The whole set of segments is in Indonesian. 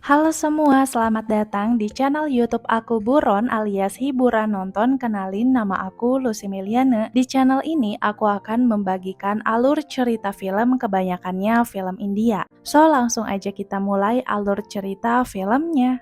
Halo semua, selamat datang di channel YouTube aku Buron alias Hiburan Nonton. Kenalin, nama aku Lucy Miliana. Di channel ini aku akan membagikan alur cerita film, kebanyakannya film India. So langsung aja kita mulai alur cerita filmnya.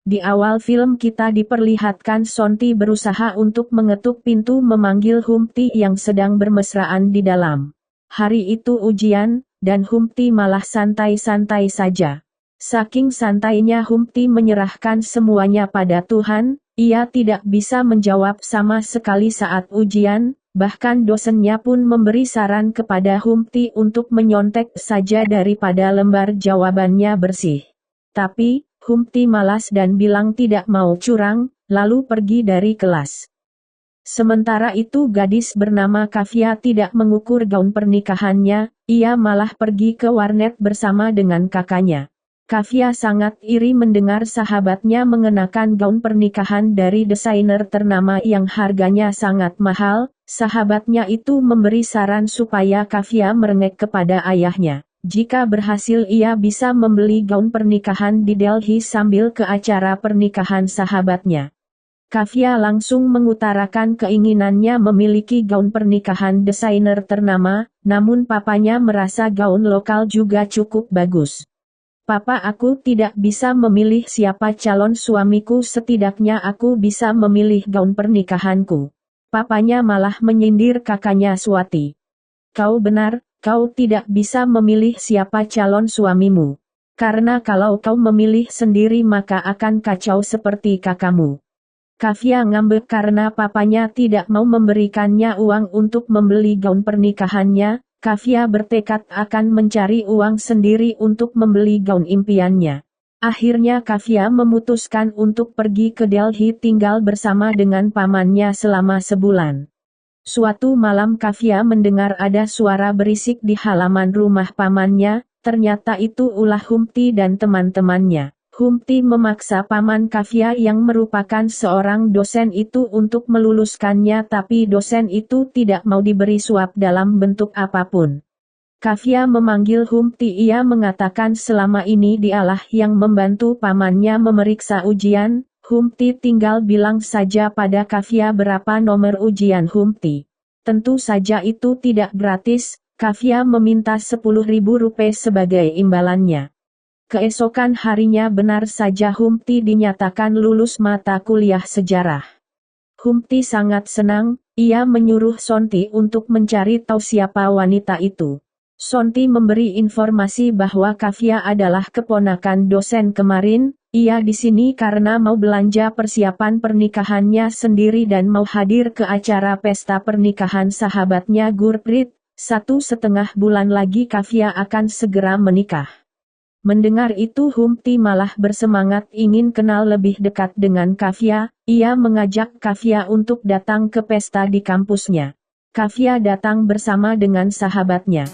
Di awal film kita diperlihatkan Sonti berusaha untuk mengetuk pintu memanggil Humpty yang sedang bermesraan di dalam. Hari itu ujian, dan Humpty malah santai-santai saja. Saking santainya Humpty menyerahkan semuanya pada Tuhan, ia tidak bisa menjawab sama sekali saat ujian, bahkan dosennya pun memberi saran kepada Humpty untuk menyontek saja daripada lembar jawabannya bersih. Tapi, Humpty malas dan bilang tidak mau curang, lalu pergi dari kelas. Sementara itu gadis bernama Kafia tidak mengukur gaun pernikahannya, ia malah pergi ke warnet bersama dengan kakaknya. Kafia sangat iri mendengar sahabatnya mengenakan gaun pernikahan dari desainer ternama yang harganya sangat mahal. Sahabatnya itu memberi saran supaya Kafia merengek kepada ayahnya. Jika berhasil ia bisa membeli gaun pernikahan di Delhi sambil ke acara pernikahan sahabatnya. Kafia langsung mengutarakan keinginannya memiliki gaun pernikahan desainer ternama, namun papanya merasa gaun lokal juga cukup bagus. Papa, aku tidak bisa memilih siapa calon suamiku, setidaknya aku bisa memilih gaun pernikahanku. Papanya malah menyindir kakaknya Swati. Kau benar. Kau tidak bisa memilih siapa calon suamimu. Karena kalau kau memilih sendiri maka akan kacau seperti kakakmu. Kafia ngambek karena papanya tidak mau memberikannya uang untuk membeli gaun pernikahannya. Kafia bertekad akan mencari uang sendiri untuk membeli gaun impiannya. Akhirnya Kafia memutuskan untuk pergi ke Delhi tinggal bersama dengan pamannya selama sebulan. Suatu malam Kafia mendengar ada suara berisik di halaman rumah pamannya, ternyata itu ulah Humpty dan teman-temannya. Humpty memaksa paman Kafia yang merupakan seorang dosen itu untuk meluluskannya, tapi dosen itu tidak mau diberi suap dalam bentuk apapun. Kafia memanggil Humpty, ia mengatakan selama ini dialah yang membantu pamannya memeriksa ujian. Humpty tinggal bilang saja pada Kafia berapa nomor ujian Humpty. Tentu saja itu tidak gratis, Kafia meminta 10.000 rupiah sebagai imbalannya. Keesokan harinya benar saja Humpty dinyatakan lulus mata kuliah sejarah. Humpty sangat senang, ia menyuruh Sonti untuk mencari tahu siapa wanita itu. Sonti memberi informasi bahwa Kafia adalah keponakan dosen kemarin. Ia di sini karena mau belanja persiapan pernikahannya sendiri dan mau hadir ke acara pesta pernikahan sahabatnya Gurpreet. 1,5 bulan lagi Kafia akan segera menikah. Mendengar itu Humpty malah bersemangat ingin kenal lebih dekat dengan Kafia. Ia mengajak Kafia untuk datang ke pesta di kampusnya. Kafia datang bersama dengan sahabatnya.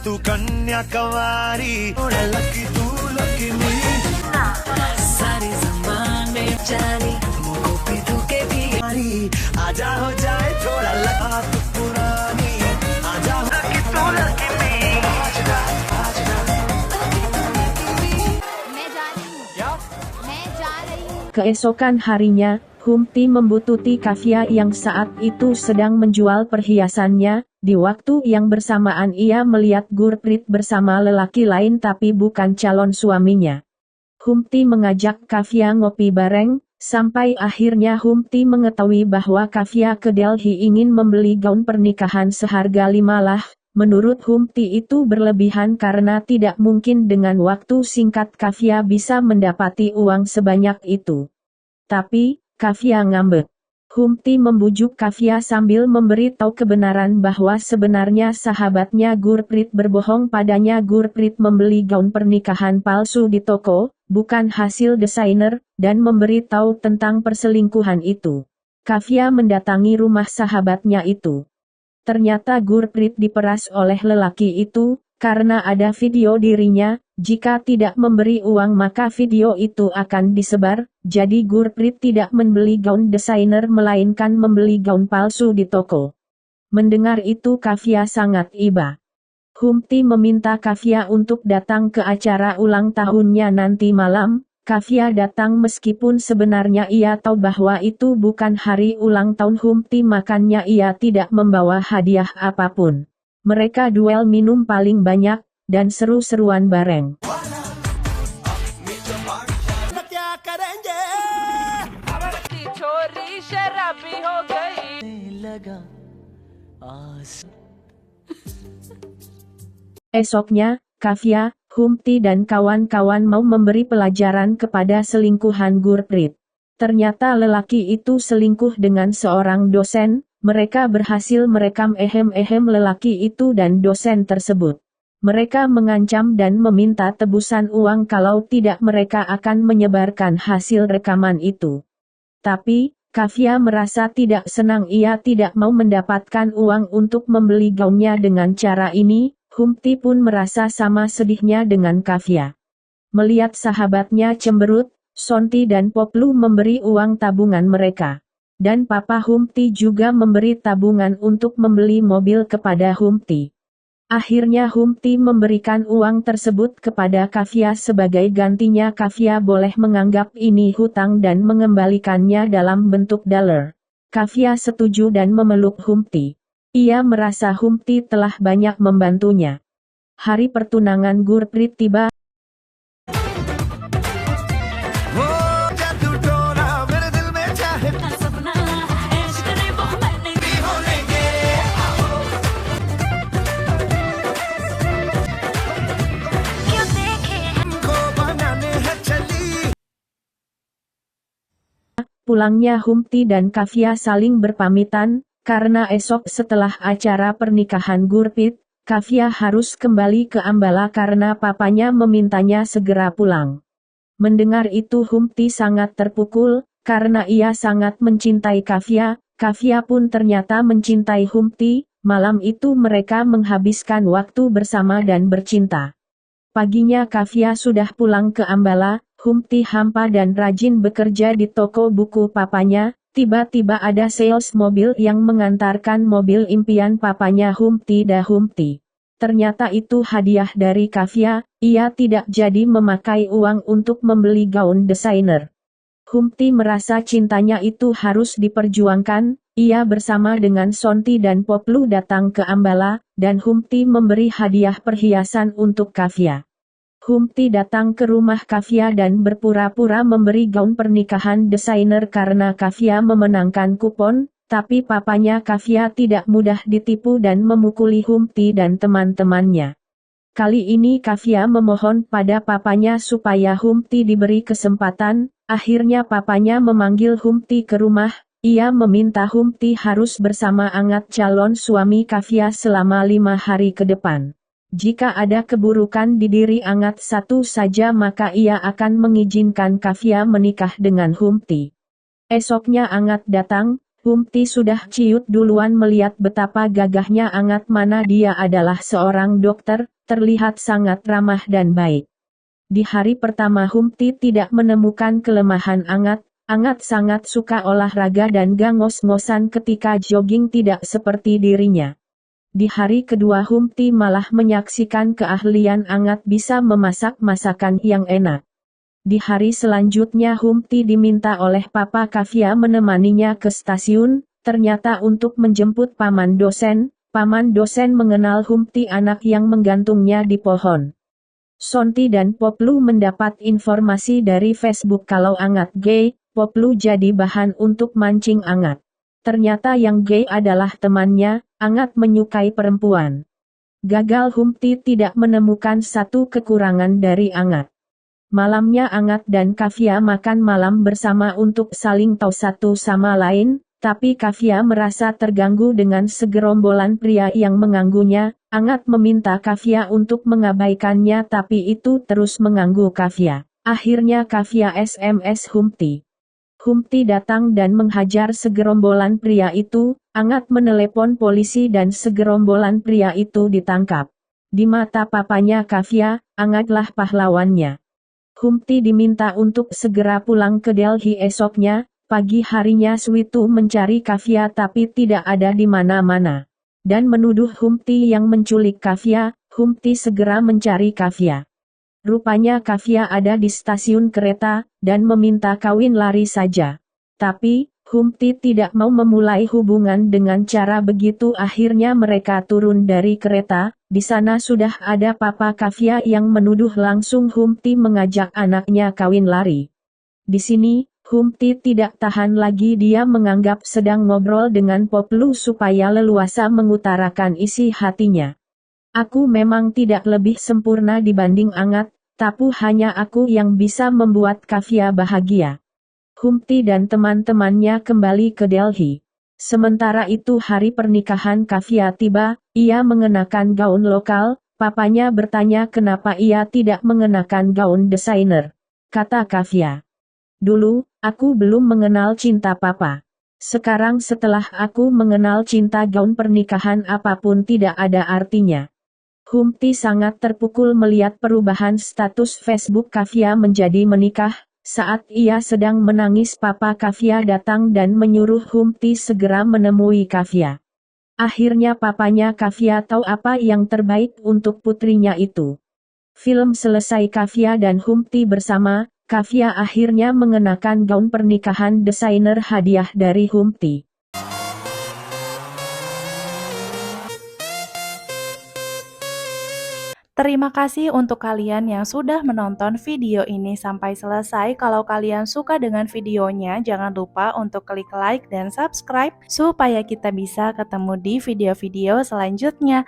तू कन्याकुमारी लकी तू लकी मी सारी ज़बान में जानी मुझको भी तू के भी आजा हो जाए थोड़ा लगा तू पुरानी आजा लकी तू लकी मी मैं जा रही हूँ क्या मैं जा रही हूँ. Keesokan harinya, Humpty membututi Kafia yang saat itu sedang menjual perhiasannya. Di waktu yang bersamaan ia melihat Gurpreet bersama lelaki lain tapi bukan calon suaminya. Humpty mengajak Kafia ngopi bareng, sampai akhirnya Humpty mengetahui bahwa Kafia ke Delhi ingin membeli gaun pernikahan seharga 5 lakh. Menurut Humpty itu berlebihan karena tidak mungkin dengan waktu singkat Kafia bisa mendapati uang sebanyak itu. Tapi, Kafia ngambek. Humpty membujuk Kafia sambil memberi tahu kebenaran bahwa sebenarnya sahabatnya Gurpreet berbohong padanya. Gurpreet membeli gaun pernikahan palsu di toko, bukan hasil desainer, dan memberi tahu tentang perselingkuhan itu. Kafia mendatangi rumah sahabatnya itu. Ternyata Gurpreet diperas oleh lelaki itu. karena ada video dirinya, jika tidak memberi uang maka video itu akan disebar, jadi Gurprit tidak membeli gaun desainer melainkan membeli gaun palsu di toko. Mendengar itu Kavya sangat iba. Humpty meminta Kavya untuk datang ke acara ulang tahunnya nanti malam. Kavya datang meskipun sebenarnya ia tahu bahwa itu bukan hari ulang tahun Humpty, makanya ia tidak membawa hadiah apapun. Mereka duel minum paling banyak, dan seru-seruan bareng. क्या करेंगे छोरी शराबी हो गई लगा आस Esoknya, Kavya, Humpty dan kawan-kawan mau memberi pelajaran kepada selingkuhan Gurprit. Ternyata lelaki itu selingkuh dengan seorang dosen, mereka berhasil merekam ehem-ehem lelaki itu dan dosen tersebut. Mereka mengancam dan meminta tebusan uang kalau tidak mereka akan menyebarkan hasil rekaman itu. Tapi, Kavya merasa tidak senang, ia tidak mau mendapatkan uang untuk membeli gaunnya dengan cara ini. Humpty pun merasa sama sedihnya dengan Kavya. Melihat sahabatnya cemberut, Sonti dan Poplu memberi uang tabungan mereka. Dan Papa Humpty juga memberi tabungan untuk membeli mobil kepada Humpty. Akhirnya Humpty memberikan uang tersebut kepada Kavya sebagai gantinya Kavya boleh menganggap ini hutang dan mengembalikannya dalam bentuk dolar. Kavya setuju dan memeluk Humpty. Ia merasa Humpty telah banyak membantunya. Hari pertunangan Gurprit tiba. हो जादू टोना मेरे दिल में चाहे भी हो लेंगे को बनाने हैं चली Pulangnya Humpty dan Kavya saling berpamitan. Karena esok setelah acara pernikahan Gurprit, Kavya harus kembali ke Ambala karena papanya memintanya segera pulang. Mendengar itu Humpty sangat terpukul, karena ia sangat mencintai Kavya. Kavya pun ternyata mencintai Humpty. Malam itu mereka menghabiskan waktu bersama dan bercinta. Paginya Kavya sudah pulang ke Ambala, Humpty hampa dan rajin bekerja di toko buku papanya. Tiba-tiba ada sales mobil yang mengantarkan mobil impian papanya Humpty Humpty. Ternyata itu hadiah dari Kavya, ia tidak jadi memakai uang untuk membeli gaun desainer. Humpty merasa cintanya itu harus diperjuangkan, ia bersama dengan Sonti dan Poplu datang ke Ambala, dan Humpty memberi hadiah perhiasan untuk Kavya. Humpty datang ke rumah Kavya dan berpura-pura memberi gaun pernikahan desainer karena Kavya memenangkan kupon, tapi papanya Kavya tidak mudah ditipu dan memukuli Humpty dan teman-temannya. Kali ini Kavya memohon pada papanya supaya Humpty diberi kesempatan, akhirnya papanya memanggil Humpty ke rumah, ia meminta Humpty harus bersama Angat calon suami Kavya selama 5 hari ke depan. Jika ada keburukan di diri Angat satu saja maka ia akan mengizinkan Kavya menikah dengan Humpty. Esoknya Angat datang, Humpty sudah ciut duluan melihat betapa gagahnya Angat, mana dia adalah seorang dokter, terlihat sangat ramah dan baik. Di hari pertama Humpty tidak menemukan kelemahan Angat, Angat sangat suka olahraga dan gangos-ngosan ketika jogging tidak seperti dirinya. Di hari kedua Humpty malah menyaksikan keahlian Angat bisa memasak masakan yang enak. Di hari selanjutnya Humpty diminta oleh Papa Kavya menemaninya ke stasiun, ternyata untuk menjemput paman dosen. Paman dosen mengenal Humpty anak yang menggantungnya di pohon. Sonti dan Poplu mendapat informasi dari Facebook kalau Angat gay, Poplu jadi bahan untuk mancing Angat. Ternyata yang gay adalah temannya, Angat menyukai perempuan. Gagal Humpty tidak menemukan satu kekurangan dari Angat. Malamnya Angat dan Kavya makan malam bersama untuk saling tahu satu sama lain, tapi Kavya merasa terganggu dengan segerombolan pria yang mengganggunya. Angat meminta Kavya untuk mengabaikannya tapi itu terus mengganggu Kavya. Akhirnya Kavya SMS Humpty. Humpty datang dan menghajar segerombolan pria itu, Angat menelepon polisi dan segerombolan pria itu ditangkap. Di mata papanya Kafia, Angatlah pahlawannya. Humpty diminta untuk segera pulang ke Delhi esoknya. Pagi harinya Switu mencari Kafia tapi tidak ada di mana-mana. Dan menuduh Humpty yang menculik Kafia. Humpty segera mencari Kafia. Rupanya Kafia ada di stasiun kereta, dan meminta kawin lari saja. Tapi, Humpty tidak mau memulai hubungan dengan cara begitu. Akhirnya mereka turun dari kereta. Di sana sudah ada papa Kafia yang menuduh langsung Humpty mengajak anaknya kawin lari. Di sini, Humpty tidak tahan lagi, dia menganggap sedang ngobrol dengan Poplu supaya leluasa mengutarakan isi hatinya. Aku memang tidak lebih sempurna dibanding Angat, tapi hanya aku yang bisa membuat Kafia bahagia. Humpty dan teman-temannya kembali ke Delhi. Sementara itu hari pernikahan Kafia tiba, ia mengenakan gaun lokal, papanya bertanya kenapa ia tidak mengenakan gaun desainer. Kata Kafia. Dulu, aku belum mengenal cinta papa. Sekarang setelah aku mengenal cinta, gaun pernikahan apapun tidak ada artinya. Humpty sangat terpukul melihat perubahan status Facebook Kafia menjadi menikah. Saat ia sedang menangis, papa Kafia datang dan menyuruh Humpty segera menemui Kafia. Akhirnya papanya Kafia tahu apa yang terbaik untuk putrinya itu. Film selesai, Kafia dan Humpty bersama. Kafia akhirnya mengenakan gaun pernikahan desainer hadiah dari Humpty. Terima kasih untuk kalian yang sudah menonton video ini sampai selesai. Kalau kalian suka dengan videonya, jangan lupa untuk klik like dan subscribe supaya kita bisa ketemu di video-video selanjutnya.